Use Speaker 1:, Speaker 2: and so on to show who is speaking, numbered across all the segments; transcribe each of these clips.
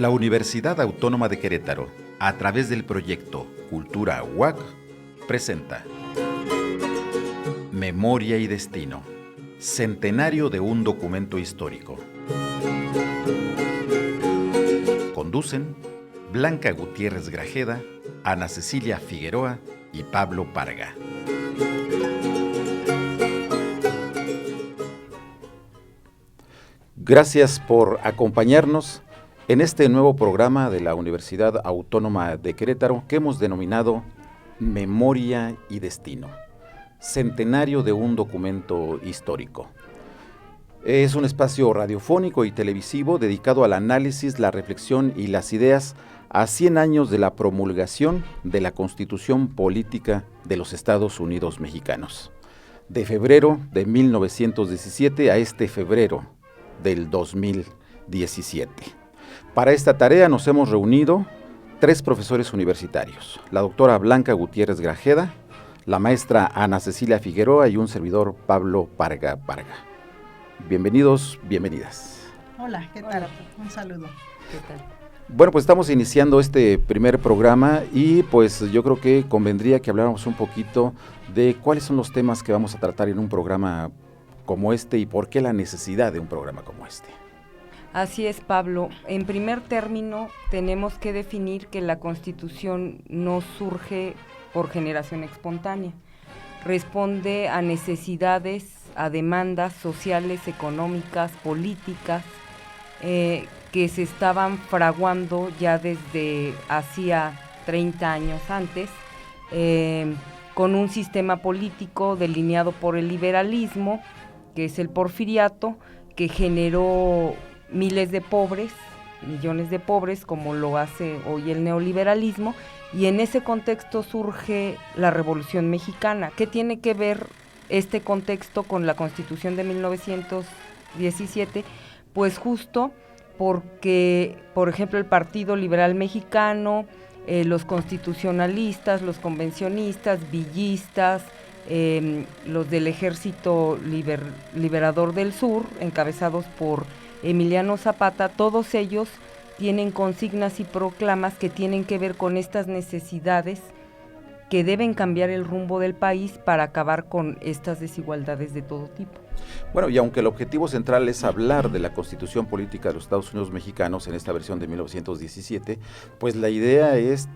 Speaker 1: La Universidad Autónoma de Querétaro, a través del proyecto Cultura UAC, presenta Memoria y Destino, centenario de un documento histórico. Conducen Blanca Gutiérrez Grajeda, Ana Cecilia Figueroa y Pablo Parga. Gracias por acompañarnos en este nuevo programa de la Universidad Autónoma de Querétaro que hemos denominado Memoria y Destino, centenario de un documento histórico. Es un espacio radiofónico y televisivo dedicado al análisis, la reflexión y las ideas a 100 años de la promulgación de la Constitución Política de los Estados Unidos Mexicanos, de febrero de 1917 a este febrero del 2017. Para esta tarea nos hemos reunido 3 profesores universitarios, la doctora Blanca Gutiérrez Grajeda, la maestra Ana Cecilia Figueroa y un servidor Pablo Parga. Bienvenidos, bienvenidas.
Speaker 2: Hola, ¿qué tal? Hola. Un saludo.
Speaker 3: ¿Qué tal?
Speaker 1: Bueno, pues estamos iniciando este primer programa y pues yo creo que convendría que habláramos un poquito de cuáles son los temas que vamos a tratar en un programa como este y por qué la necesidad de un programa como este.
Speaker 3: Así es, Pablo. En primer término, tenemos que definir que la Constitución no surge por generación espontánea. Responde a necesidades, a demandas sociales, económicas, políticas, que se estaban fraguando ya desde hacía 30 años antes, con un sistema político delineado por el liberalismo, que es el porfiriato, que generó miles de pobres, millones de pobres, como lo hace hoy el neoliberalismo, y en ese contexto surge la Revolución Mexicana. ¿Qué tiene que ver este contexto con la Constitución de 1917? Pues justo porque, por ejemplo, el Partido Liberal Mexicano, los constitucionalistas, los convencionistas, villistas, los del Ejército Liberador del Sur, encabezados por Emiliano Zapata, todos ellos tienen consignas y proclamas que tienen que ver con estas necesidades que deben cambiar el rumbo del país para acabar con estas desigualdades de todo tipo.
Speaker 1: Bueno, y aunque el objetivo central es hablar de la Constitución Política de los Estados Unidos Mexicanos en esta versión de 1917, pues la idea es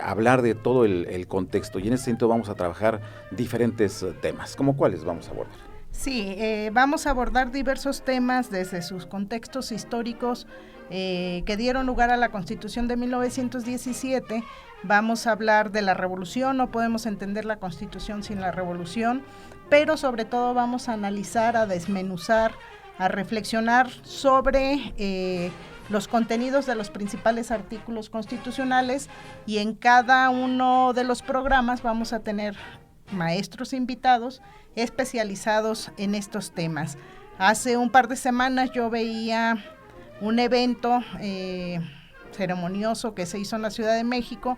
Speaker 1: hablar de todo el contexto, y en ese sentido vamos a trabajar diferentes temas. ¿Cómo cuáles vamos a abordar?
Speaker 2: Sí, vamos a abordar diversos temas desde sus contextos históricos que dieron lugar a la Constitución de 1917. Vamos a hablar de la Revolución, no podemos entender la Constitución sin la Revolución, pero sobre todo vamos a analizar, a desmenuzar, a reflexionar sobre los contenidos de los principales artículos constitucionales, y en cada uno de los programas vamos a tener maestros invitados especializados en estos temas. Hace un par de semanas yo veía un evento ceremonioso que se hizo en la Ciudad de México,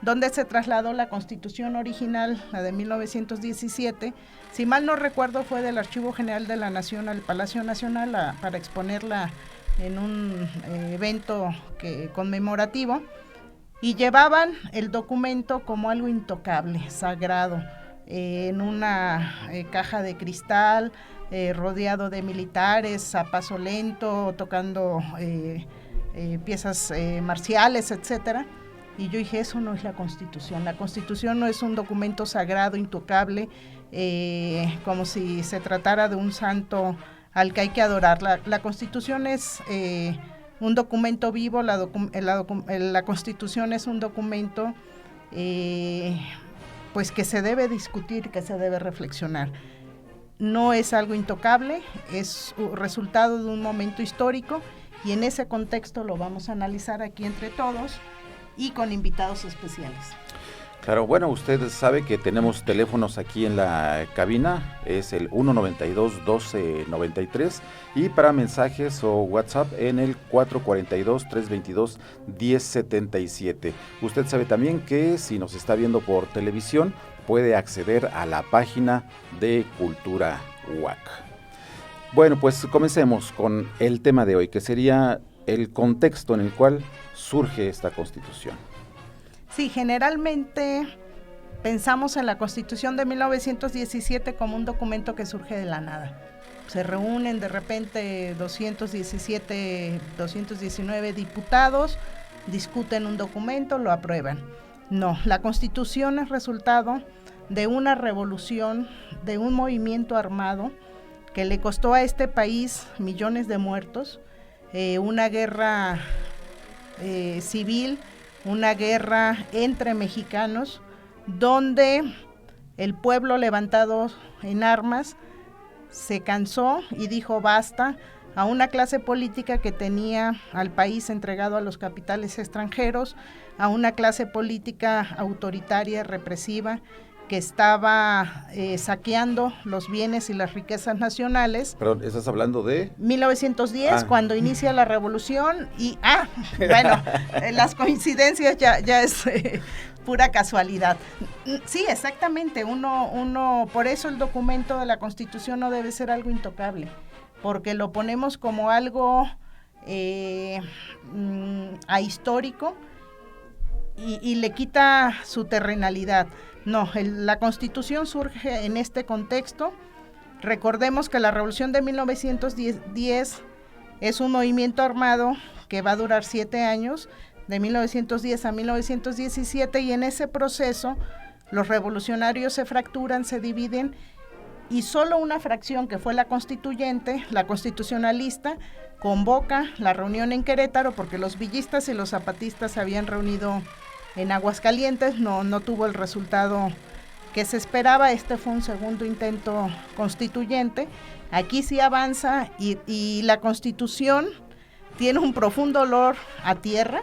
Speaker 2: donde se trasladó la Constitución original, la de 1917, si mal no recuerdo fue del Archivo General de la Nación al Palacio Nacional para exponerla en un evento conmemorativo, y llevaban el documento como algo intocable, sagrado, en una caja de cristal, rodeado de militares a paso lento, tocando piezas marciales, etcétera. Y yo dije, eso no es la Constitución. La Constitución no es un documento sagrado, intocable, como si se tratara de un santo al que hay que adorar. La Constitución es un documento vivo, la Constitución es un documento pues que se debe discutir, que se debe reflexionar. No es algo intocable, es resultado de un momento histórico, y en ese contexto lo vamos a analizar aquí entre todos y con invitados especiales.
Speaker 1: Claro, bueno, usted sabe que tenemos teléfonos aquí en la cabina, es el 192-1293, y para mensajes o WhatsApp en el 442-322-1077. Usted sabe también que si nos está viendo por televisión, puede acceder a la página de Cultura UAC. Bueno, pues comencemos con el tema de hoy, que sería el contexto en el cual surge esta Constitución.
Speaker 2: Sí, generalmente pensamos en la Constitución de 1917 como un documento que surge de la nada. Se reúnen de repente 219 diputados, discuten un documento, lo aprueban. No, la Constitución es resultado de una revolución, de un movimiento armado que le costó a este país millones de muertos, una guerra civil, una guerra entre mexicanos, donde el pueblo levantado en armas se cansó y dijo basta a una clase política que tenía al país entregado a los capitales extranjeros, a una clase política autoritaria, represiva, que estaba saqueando los bienes y las riquezas nacionales.
Speaker 1: Perdón, ¿estás hablando de?
Speaker 2: 1910, cuando inicia la revolución y, bueno, las coincidencias ya es pura casualidad. Sí, exactamente, uno, por eso el documento de la Constitución no debe ser algo intocable, porque lo ponemos como algo ahistórico y le quita su terrenalidad. No, la Constitución surge en este contexto. Recordemos que la Revolución de 1910 es un movimiento armado que va a durar 7 años, de 1910 a 1917, y en ese proceso los revolucionarios se fracturan, se dividen, y solo una fracción, que fue la constituyente, la constitucionalista, convoca la reunión en Querétaro, porque los villistas y los zapatistas se habían reunido en Aguascalientes, no tuvo el resultado que se esperaba. Este fue un segundo intento constituyente. Aquí sí avanza y la Constitución tiene un profundo olor a tierra,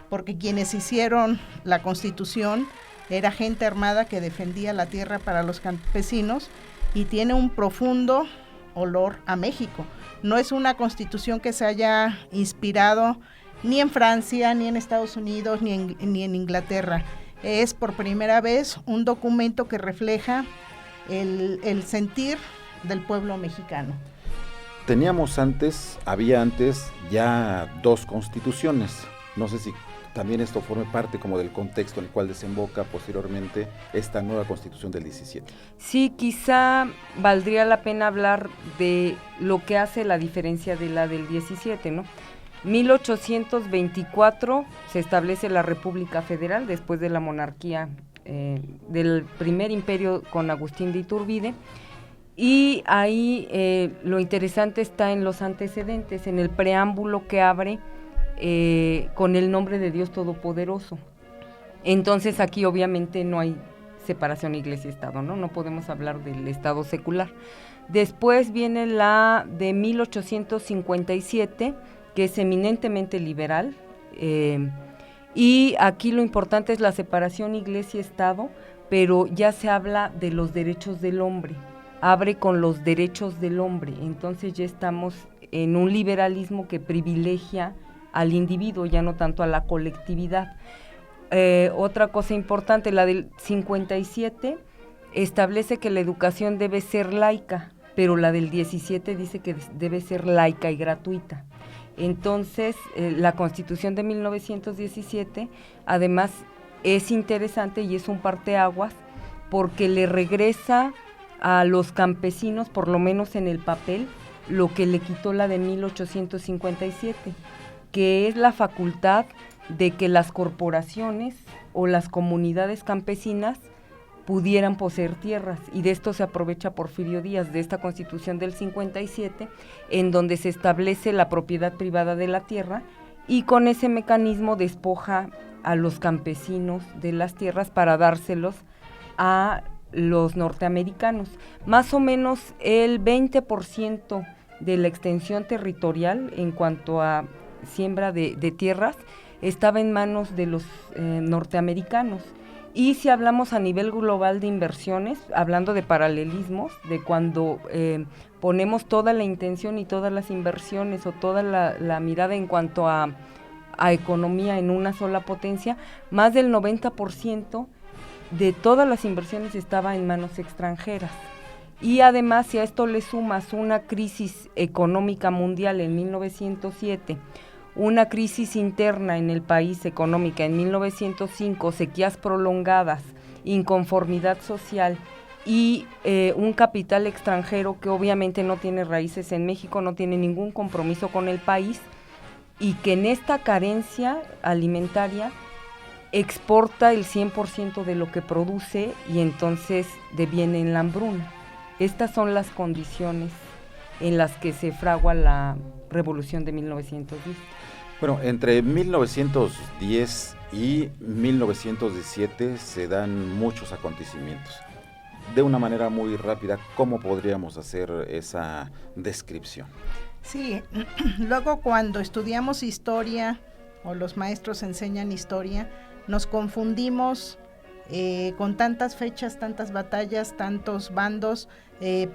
Speaker 2: porque quienes hicieron la Constitución era gente armada que defendía la tierra para los campesinos, y tiene un profundo olor a México. No es una Constitución que se haya inspirado ni en Francia, ni en Estados Unidos, ni en Inglaterra. Es por primera vez un documento que refleja el sentir del pueblo mexicano.
Speaker 1: Había antes ya 2 constituciones. No sé si también esto forme parte como del contexto en el cual desemboca posteriormente esta nueva Constitución del 17.
Speaker 3: Sí, quizá valdría la pena hablar de lo que hace la diferencia de la del 17, ¿no? 1824 se establece la República Federal después de la monarquía del primer imperio con Agustín de Iturbide, y ahí lo interesante está en los antecedentes, en el preámbulo que abre con el nombre de Dios Todopoderoso. Entonces aquí obviamente no hay separación iglesia-estado, no podemos hablar del estado secular. Después viene la de 1857, que es eminentemente liberal, y aquí lo importante es la separación iglesia-estado, pero ya se habla de los derechos del hombre, abre con los derechos del hombre, entonces ya estamos en un liberalismo que privilegia al individuo, ya no tanto a la colectividad. Otra cosa importante, la del 57 establece que la educación debe ser laica, pero la del 17 dice que debe ser laica y gratuita. Entonces, la Constitución de 1917, además, es interesante y es un parteaguas porque le regresa a los campesinos, por lo menos en el papel, lo que le quitó la de 1857, que es la facultad de que las corporaciones o las comunidades campesinas pudieran poseer tierras, y de esto se aprovecha Porfirio Díaz, de esta Constitución del 57, en donde se establece la propiedad privada de la tierra, y con ese mecanismo despoja a los campesinos de las tierras para dárselos a los norteamericanos. Más o menos el 20% de la extensión territorial en cuanto a siembra de tierras estaba en manos de los norteamericanos. Y si hablamos a nivel global de inversiones, hablando de paralelismos, de cuando ponemos toda la intención y todas las inversiones o toda la mirada en cuanto a economía en una sola potencia, más del 90% de todas las inversiones estaba en manos extranjeras. Y además, si a esto le sumas una crisis económica mundial en 1907, una crisis interna en el país económica en 1905, sequías prolongadas, inconformidad social y un capital extranjero que obviamente no tiene raíces en México, no tiene ningún compromiso con el país, y que en esta carencia alimentaria exporta el 100% de lo que produce y entonces deviene en la hambruna. Estas son las condiciones en las que se fragua la Revolución de 1910.
Speaker 1: Bueno, entre 1910 y 1917 se dan muchos acontecimientos. De una manera muy rápida, ¿cómo podríamos hacer esa descripción?
Speaker 2: Sí, luego cuando estudiamos historia o los maestros enseñan historia, nos confundimos con tantas fechas, tantas batallas, tantos bandos.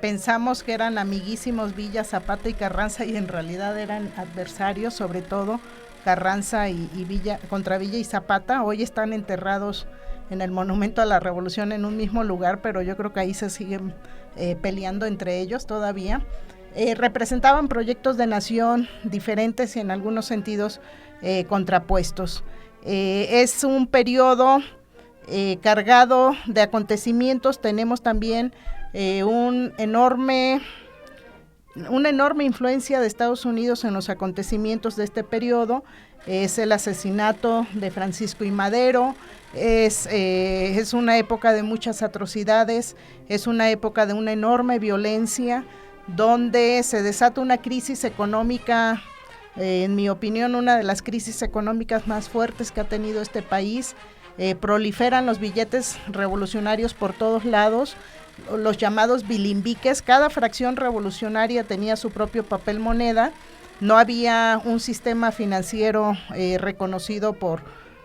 Speaker 2: Pensamos que eran amiguísimos Villa, Zapata y Carranza, y en realidad eran adversarios, sobre todo Carranza y Villa, contra Villa y Zapata. Hoy están enterrados en el Monumento a la Revolución en un mismo lugar, pero yo creo que ahí se siguen peleando entre ellos todavía. Representaban proyectos de nación diferentes y en algunos sentidos contrapuestos. Es un periodo cargado de acontecimientos. Tenemos también una enorme influencia de Estados Unidos en los acontecimientos de este periodo. Es el asesinato de Francisco I. Madero, es una época de muchas atrocidades, es una época de una enorme violencia, donde se desata una crisis económica, en mi opinión, una de las crisis económicas más fuertes que ha tenido este país. Proliferan los billetes revolucionarios por todos lados, los llamados bilimbiques. Cada fracción revolucionaria tenía su propio papel moneda. No había un sistema financiero reconocido por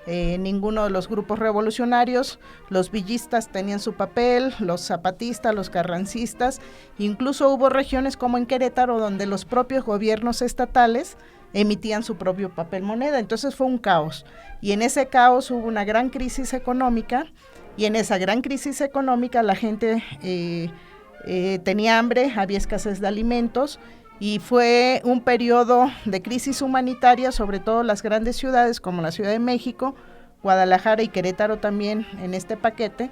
Speaker 2: ninguno de los grupos revolucionarios. Los villistas tenían su papel, los zapatistas, los carrancistas. Incluso hubo regiones como en Querétaro donde los propios gobiernos estatales emitían su propio papel moneda. Entonces fue un caos, y en ese caos hubo una gran crisis económica, y en esa gran crisis económica la gente tenía hambre, había escasez de alimentos, y fue un periodo de crisis humanitaria, sobre todo las grandes ciudades como la Ciudad de México, Guadalajara y Querétaro también en este paquete.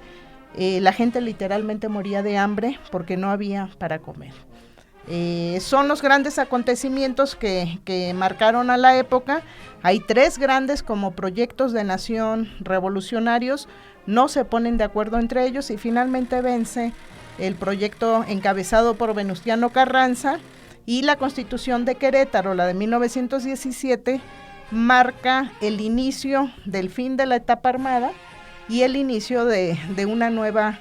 Speaker 2: La gente literalmente moría de hambre porque no había para comer. Son los grandes acontecimientos que marcaron a la época. Hay tres grandes como proyectos de nación revolucionarios, no se ponen de acuerdo entre ellos y finalmente vence el proyecto encabezado por Venustiano Carranza, y la Constitución de Querétaro, la de 1917, marca el inicio del fin de la etapa armada y el inicio de una nueva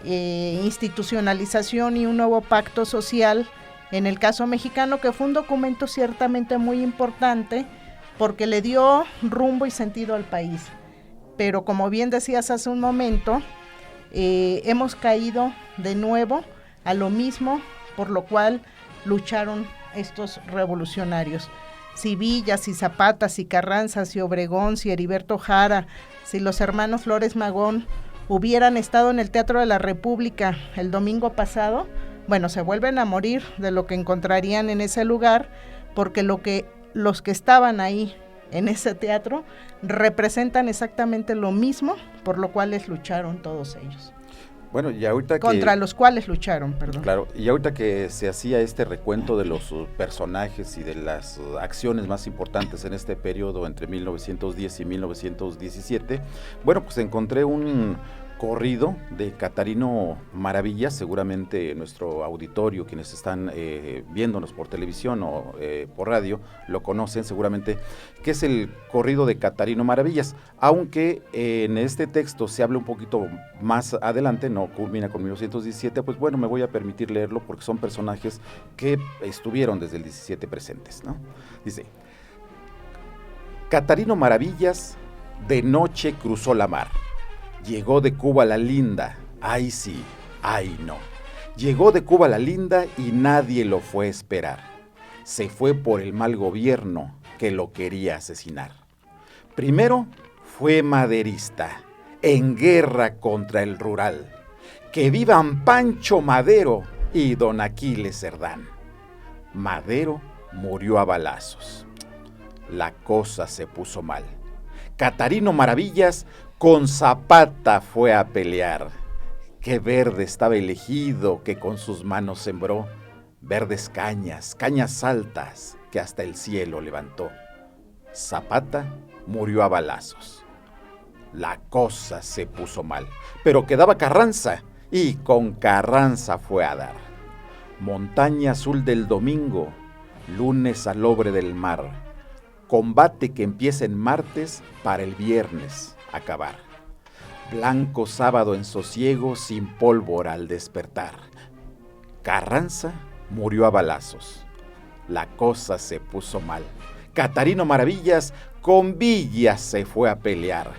Speaker 2: institucionalización y un nuevo pacto social en el caso mexicano, que fue un documento ciertamente muy importante porque le dio rumbo y sentido al país. Pero como bien decías hace un momento, hemos caído de nuevo a lo mismo por lo cual lucharon estos revolucionarios. Si Villa, si Zapata, si Carranza, si Obregón, si Heriberto Jara, si los hermanos Flores Magón hubieran estado en el Teatro de la República el domingo pasado, bueno, se vuelven a morir de lo que encontrarían en ese lugar, porque los que estaban ahí en ese teatro representan exactamente lo mismo por lo cual lucharon todos ellos.
Speaker 1: Bueno, y ahorita
Speaker 2: contra los cuales lucharon, perdón.
Speaker 1: Claro, y ahorita que se hacía este recuento de los personajes y de las acciones más importantes en este periodo entre 1910 y 1917, bueno, pues encontré un corrido de Catarino Maravillas. Seguramente nuestro auditorio, quienes están viéndonos por televisión o por radio, lo conocen seguramente, que es el corrido de Catarino Maravillas, aunque en este texto se habla un poquito más adelante, no culmina con 1917, pues bueno, me voy a permitir leerlo porque son personajes que estuvieron desde el 17 presentes, ¿no? Dice: Catarino Maravillas de noche cruzó la mar. Llegó de Cuba la linda, ay sí, ay no. Llegó de Cuba la linda y nadie lo fue a esperar. Se fue por el mal gobierno que lo quería asesinar. Primero fue maderista, en guerra contra el rural. Que vivan Pancho Madero y don Aquiles Cerdán. Madero murió a balazos. la cosa se puso mal. Catarino Maravillas con Zapata fue a pelear. Qué verde estaba el ejido que con sus manos sembró, verdes cañas, cañas altas que hasta el cielo levantó. Zapata murió a balazos. La cosa se puso mal, pero quedaba Carranza, y con Carranza fue a dar. Montaña azul del domingo, lunes salobre del mar, combate que empieza en martes para el viernes acabar. Blanco sábado en sosiego, sin pólvora al despertar. Carranza murió a balazos. La cosa se puso mal. Catarino Maravillas con Villa se fue a pelear.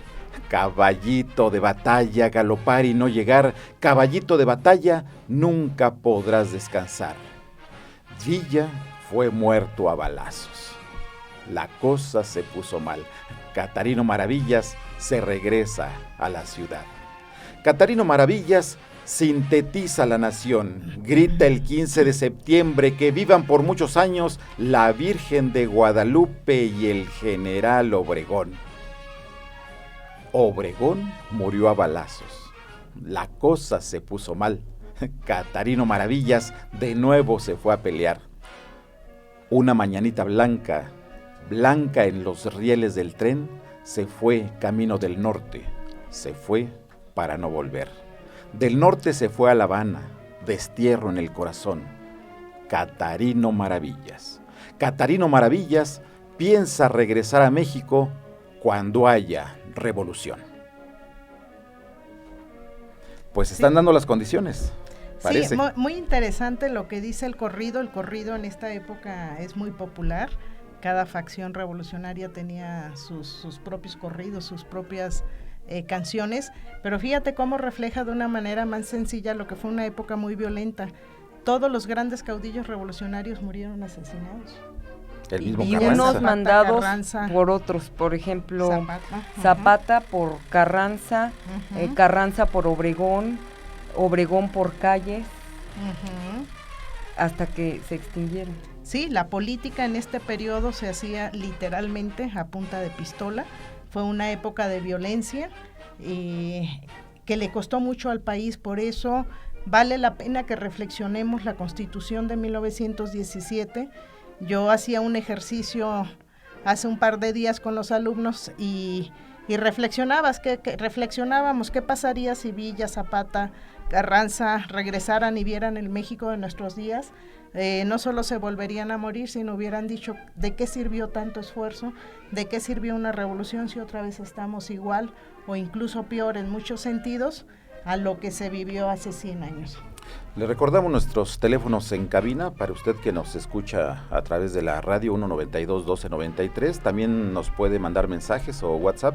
Speaker 1: Caballito de batalla, galopar y no llegar. Caballito de batalla, nunca podrás descansar. Villa fue muerto a balazos. La cosa se puso mal. Catarino Maravillas se regresa a la ciudad. Catarino Maravillas sintetiza la nación. Grita el 15 de septiembre que vivan por muchos años la Virgen de Guadalupe y el general Obregón. Obregón murió a balazos. La cosa se puso mal. Catarino Maravillas de nuevo se fue a pelear. Una mañanita blanca, blanca en los rieles del tren, se fue camino del norte, se fue para no volver. Del norte se fue a La Habana, destierro en el corazón. Catarino Maravillas. Catarino Maravillas piensa regresar a México cuando haya revolución. Pues están dando las condiciones, parece.
Speaker 2: Sí, muy interesante lo que dice el corrido. El corrido en esta época es muy popular. Cada facción revolucionaria tenía sus propios corridos, sus propias canciones, pero fíjate cómo refleja de una manera más sencilla lo que fue una época muy violenta. Todos los grandes caudillos revolucionarios murieron asesinados.
Speaker 1: El mismo
Speaker 3: y
Speaker 1: Carranza.
Speaker 3: unos mandados
Speaker 2: Carranza,
Speaker 3: por otros, por ejemplo,
Speaker 2: Zapata,
Speaker 3: Zapata por Carranza,
Speaker 2: uh-huh.
Speaker 3: Carranza por Obregón, Obregón por Calles,
Speaker 2: uh-huh.
Speaker 3: hasta que se extinguieron.
Speaker 2: Sí, la política en este periodo se hacía literalmente a punta de pistola. Fue una época de violencia que le costó mucho al país. Por eso vale la pena que reflexionemos la Constitución de 1917. Yo hacía un ejercicio hace un par de días con los alumnos y reflexionábamos qué pasaría si Villa, Zapata, Carranza regresaran y vieran el México de nuestros días. No solo se volverían a morir, sino hubieran dicho de qué sirvió tanto esfuerzo, de qué sirvió una revolución si otra vez estamos igual o incluso peor en muchos sentidos a lo que se vivió hace 100 años.
Speaker 1: Le recordamos nuestros teléfonos en cabina para usted que nos escucha a través de la radio 192-1293. También nos puede mandar mensajes o WhatsApp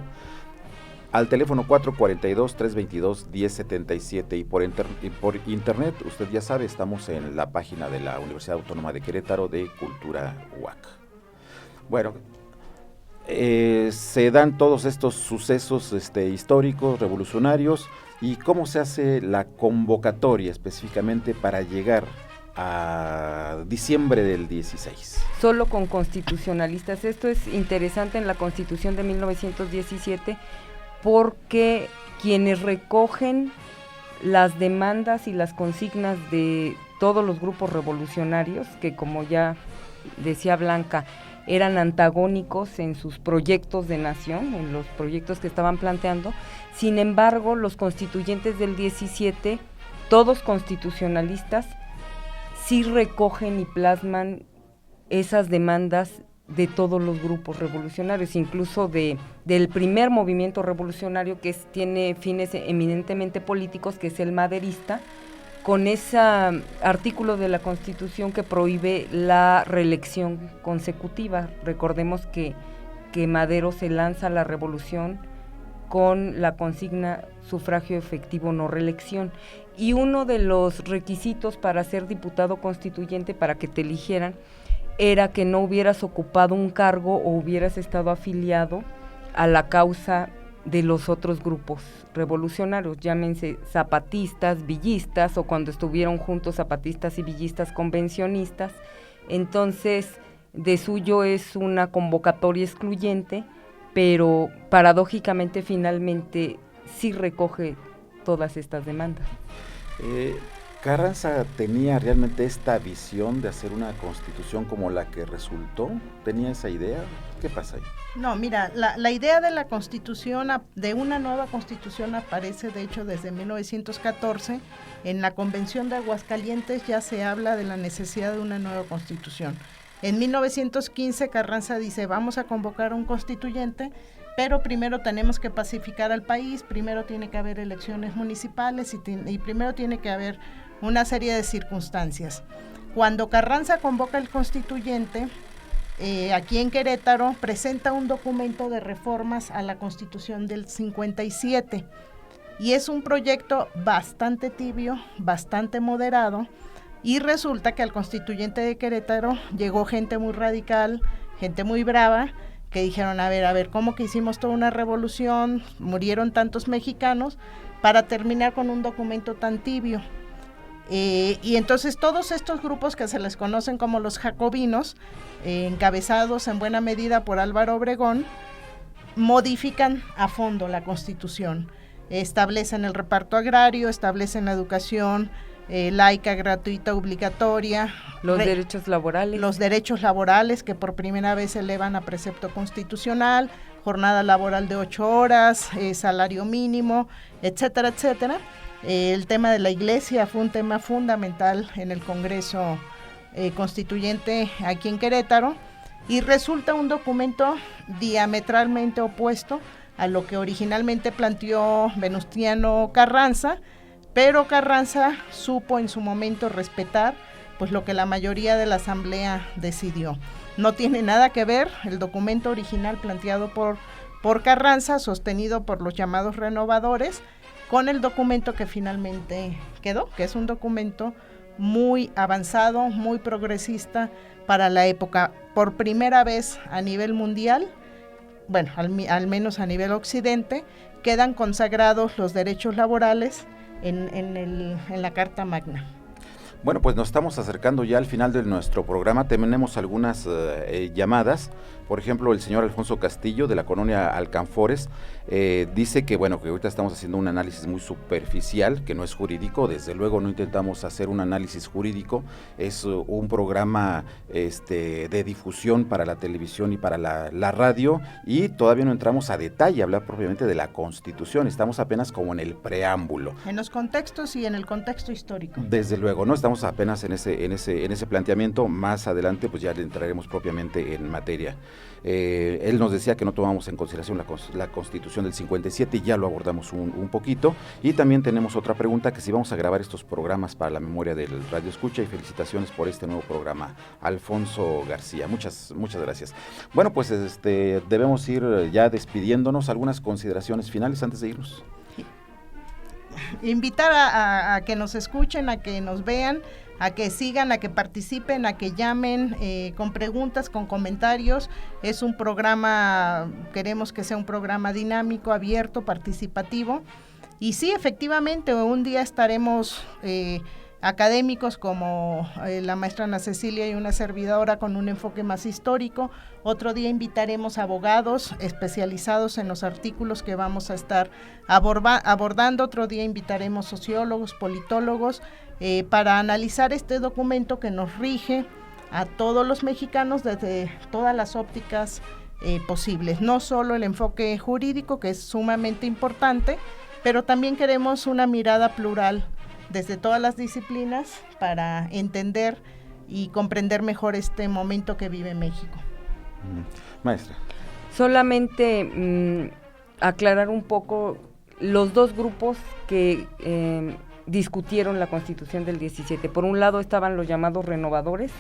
Speaker 1: al teléfono 442-322-1077 y por internet, usted ya sabe, estamos en la página de la Universidad Autónoma de Querétaro de Cultura UAC. Bueno, se dan todos estos sucesos históricos, revolucionarios, y cómo se hace la convocatoria específicamente para llegar a diciembre del 16.
Speaker 3: Solo con constitucionalistas. Esto es interesante en la Constitución de 1917 porque quienes recogen las demandas y las consignas de todos los grupos revolucionarios, que como ya decía Blanca, eran antagónicos en sus proyectos de nación, en los proyectos que estaban planteando. Sin embargo, los constituyentes del 17, todos constitucionalistas, sí recogen y plasman esas demandas de todos los grupos revolucionarios, incluso del primer movimiento revolucionario que tiene fines eminentemente políticos, que es el maderista, con ese artículo de la Constitución que prohíbe la reelección consecutiva. Recordemos que Madero se lanza a la revolución con la consigna sufragio efectivo, no reelección. Y uno de los requisitos para ser diputado constituyente, para que te eligieran, era que no hubieras ocupado un cargo o hubieras estado afiliado a la causa de los otros grupos revolucionarios, llámense zapatistas, villistas, o cuando estuvieron juntos zapatistas y villistas convencionistas. Entonces, de suyo es una convocatoria excluyente, pero paradójicamente finalmente sí recoge todas estas demandas.
Speaker 1: ¿Carranza tenía realmente esta visión de hacer una constitución como la que resultó? ¿Tenía esa idea? ¿Qué pasa ahí?
Speaker 2: No, mira, la idea de la constitución, de una nueva constitución aparece de hecho desde 1914. En la Convención de Aguascalientes ya se habla de la necesidad de una nueva constitución. En 1915 Carranza dice, vamos a convocar a un constituyente, pero primero tenemos que pacificar al país, primero tiene que haber elecciones municipales y primero tiene que haber una serie de circunstancias. Cuando Carranza convoca el constituyente, aquí en Querétaro, presenta un documento de reformas a la Constitución del 57, y es un proyecto bastante tibio, bastante moderado, y resulta que al constituyente de Querétaro llegó gente muy radical, gente muy brava, que dijeron, a ver, ¿cómo que hicimos toda una revolución? Murieron tantos mexicanos para terminar con un documento tan tibio. Y entonces todos estos grupos que se les conocen como los jacobinos, encabezados en buena medida por Álvaro Obregón, modifican a fondo la Constitución, establecen el reparto agrario, establecen la educación laica, gratuita, obligatoria,
Speaker 3: los derechos laborales
Speaker 2: que por primera vez se elevan a precepto constitucional, jornada laboral de 8 horas, salario mínimo, etcétera, etcétera. El tema de la iglesia fue un tema fundamental en el Congreso Constituyente aquí en Querétaro, y resulta un documento diametralmente opuesto a lo que originalmente planteó Venustiano Carranza, pero Carranza supo en su momento respetar pues lo que la mayoría de la asamblea decidió. No tiene nada que ver el documento original planteado por Carranza, sostenido por los llamados renovadores, con el documento que finalmente quedó, que es un documento muy avanzado, muy progresista para la época. Por primera vez a nivel mundial, bueno, al menos a nivel occidente, quedan consagrados los derechos laborales en la Carta Magna.
Speaker 1: Bueno, pues nos estamos acercando ya al final de nuestro programa. Tenemos algunas llamadas. Por ejemplo, el señor Alfonso Castillo, de la colonia Alcanfores, dice que, bueno, que ahorita estamos haciendo un análisis muy superficial, que no es jurídico. Desde luego no intentamos hacer un análisis jurídico. Es un programa de difusión para la televisión y para la radio, y todavía no entramos a detalle a hablar propiamente de la Constitución. Estamos apenas como en el preámbulo.
Speaker 2: En los contextos y en el contexto histórico.
Speaker 1: Desde luego, ¿no? Estamos apenas en ese planteamiento. Más adelante pues ya le entraremos propiamente en materia. Él nos decía que no tomamos en consideración la Constitución del 57, y ya lo abordamos un poquito. Y también tenemos otra pregunta, que si vamos a grabar estos programas para la memoria del Radio Escucha, y felicitaciones por este nuevo programa, Alfonso García. Muchas gracias. Bueno, pues debemos ir ya despidiéndonos. ¿Algunas consideraciones finales antes de irnos?
Speaker 2: Invitar a que nos escuchen, a que nos vean, a que sigan, a que participen, a que llamen con preguntas, con comentarios. Es un programa, queremos que sea un programa dinámico, abierto, participativo. Y sí, efectivamente, un día estaremos académicos como la maestra Ana Cecilia y una servidora con un enfoque más histórico. Otro día invitaremos abogados especializados en los artículos que vamos a estar abordando. Otro día invitaremos sociólogos, politólogos, para analizar este documento que nos rige a todos los mexicanos desde todas las ópticas posibles. No solo el enfoque jurídico, que es sumamente importante, pero también queremos una mirada plural desde todas las disciplinas para entender y comprender mejor este momento que vive México.
Speaker 1: Maestra.
Speaker 3: Solamente aclarar un poco los dos grupos que discutieron la Constitución del 17. Por un lado estaban los llamados renovadores,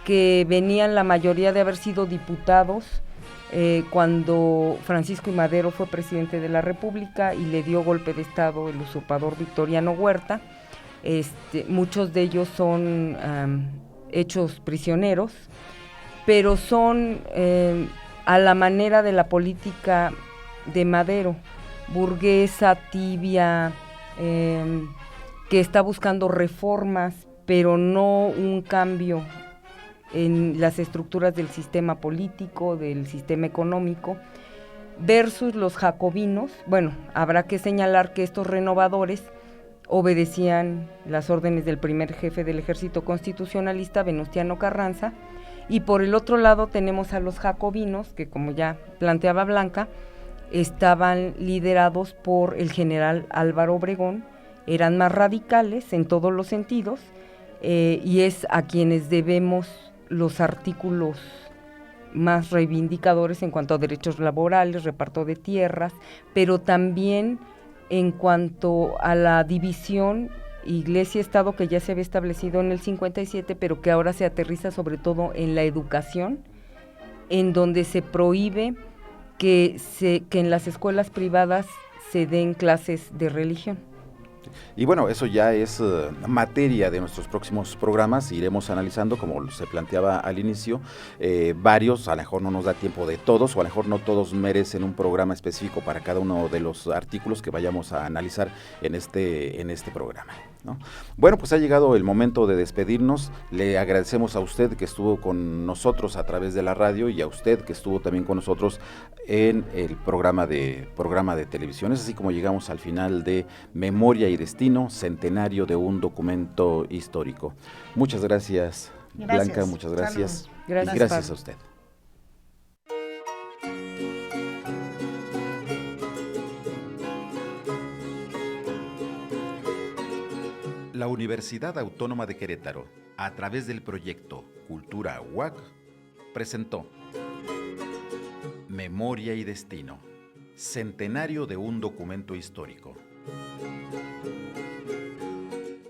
Speaker 3: que venían la mayoría de haber sido diputados cuando Francisco I. Madero fue presidente de la República y le dio golpe de Estado el usurpador Victoriano Huerta. Muchos de ellos son hechos prisioneros, pero son a la manera de la política de Madero, burguesa, tibia, que está buscando reformas, pero no un cambio en las estructuras del sistema político, del sistema económico, versus los jacobinos. Bueno, habrá que señalar que estos renovadores obedecían las órdenes del primer jefe del ejército constitucionalista, Venustiano Carranza, y por el otro lado tenemos a los jacobinos, que como ya planteaba Blanca, estaban liderados por el general Álvaro Obregón, eran más radicales en todos los sentidos, y es a quienes debemos los artículos más reivindicadores en cuanto a derechos laborales, reparto de tierras, pero también en cuanto a la división Iglesia-Estado que ya se había establecido en el 57, pero que ahora se aterriza sobre todo en la educación, en donde se prohíbe que en las escuelas privadas se den clases de religión.
Speaker 1: Y bueno, eso ya es materia de nuestros próximos programas. Iremos analizando, como se planteaba al inicio, varios. A lo mejor no nos da tiempo de todos, o a lo mejor no todos merecen un programa específico para cada uno de los artículos que vayamos a analizar en este programa, ¿no? Bueno, pues ha llegado el momento de despedirnos. Le agradecemos a usted que estuvo con nosotros a través de la radio, y a usted que estuvo también con nosotros en el programa de televisión. Es así como llegamos al final de Memoria y Destino, centenario de un documento histórico. Muchas gracias, Blanca, muchas gracias.
Speaker 3: Gracias,
Speaker 1: y gracias a usted. La Universidad Autónoma de Querétaro, a través del proyecto Cultura UAC, presentó Memoria y Destino, centenario de un documento histórico.